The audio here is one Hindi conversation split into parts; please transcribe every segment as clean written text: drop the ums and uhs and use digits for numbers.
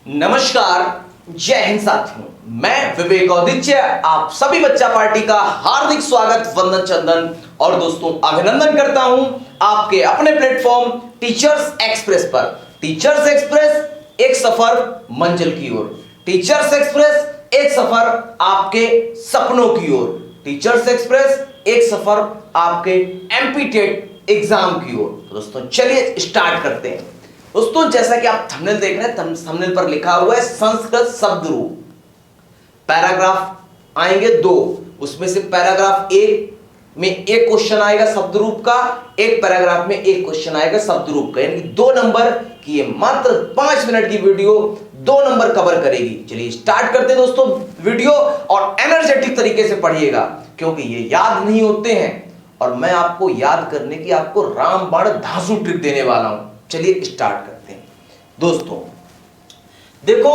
नमस्कार, जय हिंद साथियों। मैं विवेक औदित्य आप सभी बच्चा पार्टी का हार्दिक स्वागत, वंदन, चंदन और दोस्तों अभिनंदन करता हूं आपके अपने प्लेटफॉर्म टीचर्स एक्सप्रेस पर। टीचर्स एक्सप्रेस एक सफर मंजिल की ओर, टीचर्स एक्सप्रेस एक सफर आपके सपनों की ओर, टीचर्स एक्सप्रेस एक सफर आपके एमपी टेट एग्जाम की ओर। दोस्तों चलिए स्टार्ट करते हैं। दोस्तों जैसा कि आप थंबनेल देख रहे हैं, थंबनेल पर लिखा हुआ है संस्कृत शब्द रूप। पैराग्राफ आएंगे दो, उसमें से पैराग्राफ एक में एक क्वेश्चन आएगा शब्द रूप का, एक पैराग्राफ में एक क्वेश्चन आएगा शब्द रूप का, यानी 2 नंबर की ये मात्र 5 मिनट की वीडियो 2 नंबर कवर करेगी। चलिए स्टार्ट करते हैं दोस्तों वीडियो, और एनर्जेटिक तरीके से पढ़िएगा क्योंकि ये याद नहीं होते हैं और मैं आपको याद करने की आपको रामबाण धांसू ट्रिक देने वाला हूं। चलिए स्टार्ट करते हैं। दोस्तों देखो,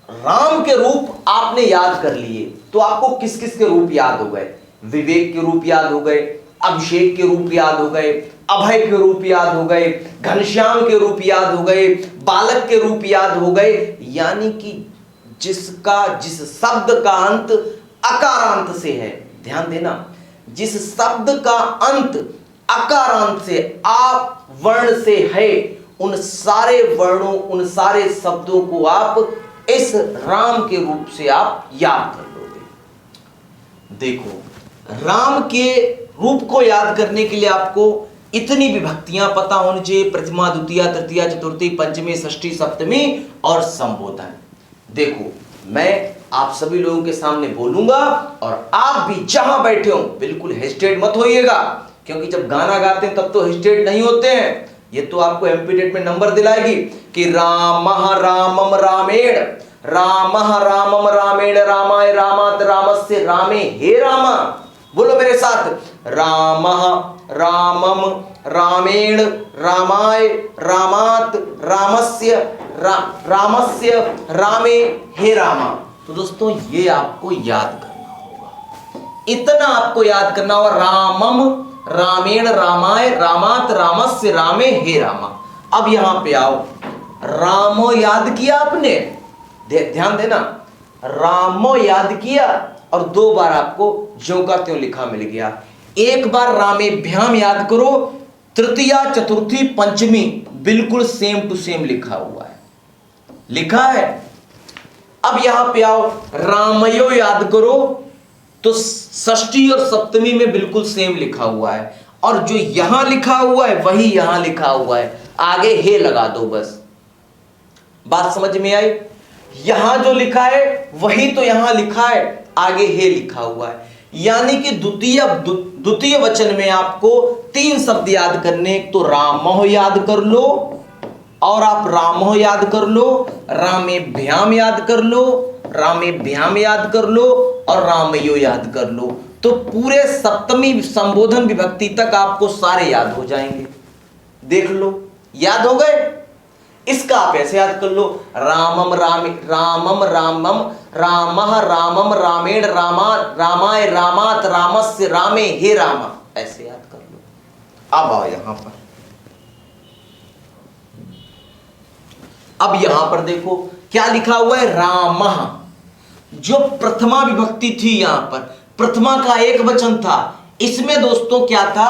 राम के रूप आपने याद कर लिए तो आपको किस किस के रूप याद हो गए? विवेक के रूप याद हो गए, अभिषेक के रूप याद हो गए, अभय के रूप याद हो गए, घनश्याम के रूप याद हो गए, बालक के रूप याद हो गए। यानी कि जिस शब्द का अंत अकारांत से है, ध्यान देना, जिस शब्द का अंत अकारांत से आप वर्ण से है, उन सारे वर्णों, उन सारे शब्दों को आप इस राम के रूप से आप याद कर लोगे। देखो, राम के रूप को याद करने के लिए आपको इतनी विभक्तियां पता होनी चाहिए: प्रथमा, द्वितीया, तृतीया, चतुर्थी, पंचमी, षष्ठी, सप्तमी और संबोधन। देखो, मैं आप सभी लोगों के सामने बोलूंगा और आप भी जहां बैठे हो बिल्कुल हेजिटेट मत होइएगा, क्योंकि जब गाना गाते हैं तब तो हेजिटेट नहीं होते हैं। ये तो आपको एमपी टेट में नंबर दिलाएगी कि रामः रामम रामेण, रामः रामम रामेण, रामाय रामात रामस्य रामे हे रामा। बोलो मेरे साथ, रामः रामम रामेण, रामाय रामात रामस्य रामस्य रामे हे रामा। तो दोस्तों ये आपको याद करना होगा, इतना आपको याद करना होगा, रामम रामेण, रामाय रामात रामस्य रामे हे रामा। अब यहां पे आओ, रामो याद किया आपने, ध्यान देना, रामो याद किया और 2 बार आपको ज्यों का त्यों लिखा मिल गया। एक बार रामेभ्याम याद करो, तृतीया, चतुर्थी, पंचमी बिल्कुल सेम टू सेम लिखा हुआ है, लिखा है। अब यहां पे आओ, रामयो याद करो तो षष्ठी और सप्तमी में बिल्कुल सेम लिखा हुआ है, और जो यहां लिखा हुआ है वही यहां लिखा हुआ है, आगे हे लगा दो बस। बात समझ में आई? यहां जो लिखा है वही तो यहां लिखा है, आगे हे लिखा हुआ है। यानी कि द्वितीय वचन में आपको 3 शब्द याद करने, तो रामो याद कर लो, और आप रामो याद कर लो, रामेभ्याम याद कर लो, रामेभ्याम याद कर लो और रामयो याद कर लो। तो पूरे सप्तमी संबोधन विभक्ति तक आपको सारे याद हो जाएंगे। देख लो, याद हो गए? इसका आप ऐसे याद कर लो, रामम रामम रामः रामम रामेण, रामाय रामात रामस्य रामे हे रामा, ऐसे याद कर लो। अब आओ यहां पर, अब यहां पर देखो क्या लिखा हुआ है, रामः। जो प्रथमा विभक्ति थी, यहां पर प्रथमा का एक वचन था, इसमें दोस्तों क्या था,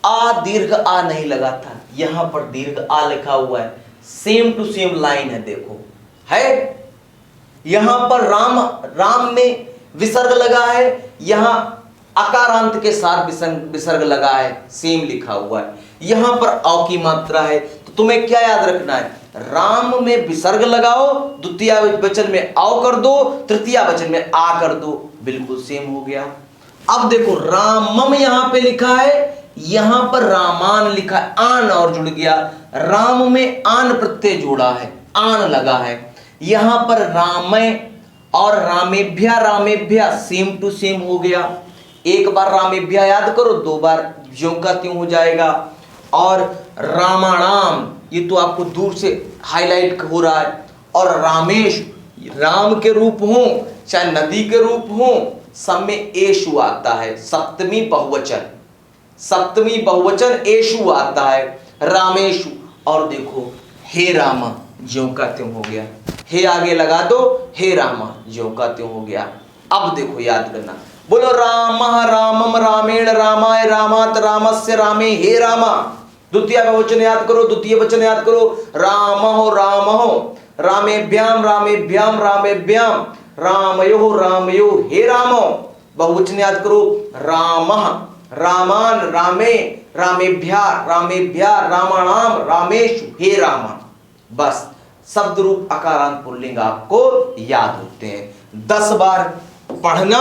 आ दीर्घ आ नहीं लगा था, यहां पर दीर्घ आ लिखा हुआ है। सेम टू सेम लाइन है, देखो है, यहां पर राम में विसर्ग लगा है, यहां अकारांत के साथ विसर्ग लगा है, सेम लिखा हुआ है। यहां पर औ की मात्रा है, तो तुम्हें क्या याद रखना है, राम में विसर्ग लगाओ, द्वितीय वचन में औ कर दो, तृतीय वचन में आ कर दो, बिल्कुल सेम हो गया। अब देखो, रामम यहां पे लिखा है, यहां पर रामान लिखा है, आन और जुड़ गया, राम में आन प्रत्यय जोड़ा है, आन लगा है। यहां पर रामय और रामेभ्या सेम टू सेम हो गया। एक बार रामेभ्या याद करो, 2 बार ज्यों का त्यों हो जाएगा। और रामाणाम, ये तो आपको दूर से हाईलाइट हो रहा है। और रामेश, राम के रूप हो चाहे नदी के रूप हो, सब में एशु आता है, सप्तमी बहुवचन एशु आता है, रामेशु। और देखो, हे रामा, ज्यों का त्यों हो गया, हे आगे लगा दो, हे रामा, ज्यों का त्यों हो गया। अब देखो याद करना, बोलो राम रामम रामेण रामाय रामात रामस्य रामे, हे रामा। द्वितीय वचन याद करो, द्वितीय वचन याद करो, रामो रामेभ्याम रामेभ्याम रामेभ्याम रामयो रामयो, हे रामो। बहुवचन याद करो, रामः रामान रामे रामेभ्या रामेभ्या रामाणाम रामेषु, हे रामा। बस शब्द रूप अकारांत पुल्लिंग आपको याद होते हैं। 10 बार पढ़ना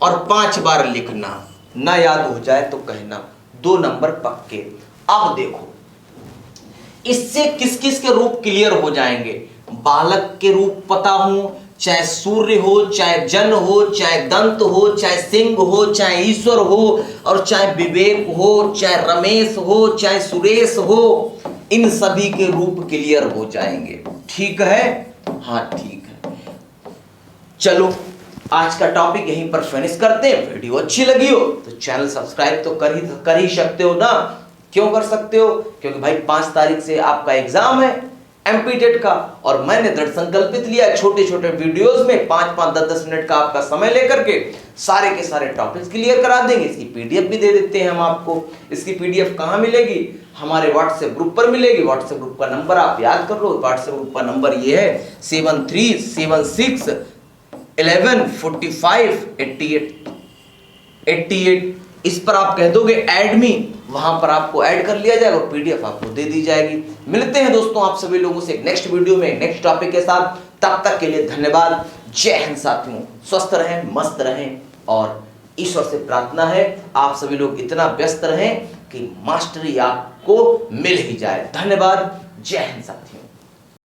और 5 बार लिखना, ना याद हो जाए तो कहना, 2 नंबर पक्के। अब देखो इससे किस किस के रूप क्लियर हो जाएंगे। बालक के रूप पता हो, चाहे सूर्य हो, चाहे जन हो, चाहे दंत हो, चाहे सिंह हो, चाहे ईश्वर हो, और चाहे विवेक हो, चाहे रमेश हो, चाहे सुरेश हो, इन सभी के रूप क्लियर हो जाएंगे। ठीक है? हाँ ठीक है। चलो आज का टॉपिक यहीं पर फिनिश करते हैं। वीडियो अच्छी लगी हो तो चैनल सब्सक्राइब तो कर ही सकते हो ना। क्यों कर सकते हो? क्योंकि भाई 5 तारीख से आपका एग्जाम है एमपी टेट का, और मैंने दृढ़ संकल्पित लिया छोटे छोटे वीडियोस में 5-5, 10-10 मिनट का आपका समय लेकर के सारे के सारे टॉपिक्स क्लियर करा देंगे। इसकी पीडीएफ भी दे देते हैं हम आपको। इसकी पीडीएफ कहाँ मिलेगी? हमारे व्हाट्सएप ग्रुप पर मिलेगी। व्हाट्सएप ग्रुप का नंबर आप याद कर लो। व्हाट्सएप ग्रुप का नंबर ये है 7376114588। इस पर आप कह दोगे ऐड मी, वहां पर आपको ऐड कर लिया जाएगा और पीडीएफ आपको दे दी जाएगी। मिलते हैं दोस्तों आप सभी लोगों से नेक्स्ट वीडियो में नेक्स्ट टॉपिक के साथ। तब तक के लिए धन्यवाद। जय हिंद साथियों। स्वस्थ रहें, मस्त रहें, और ईश्वर से प्रार्थना है आप सभी लोग इतना व्यस्त रहें कि मास्टरी आपको मिल ही जाए। धन्यवाद। जय हिंद साथियों।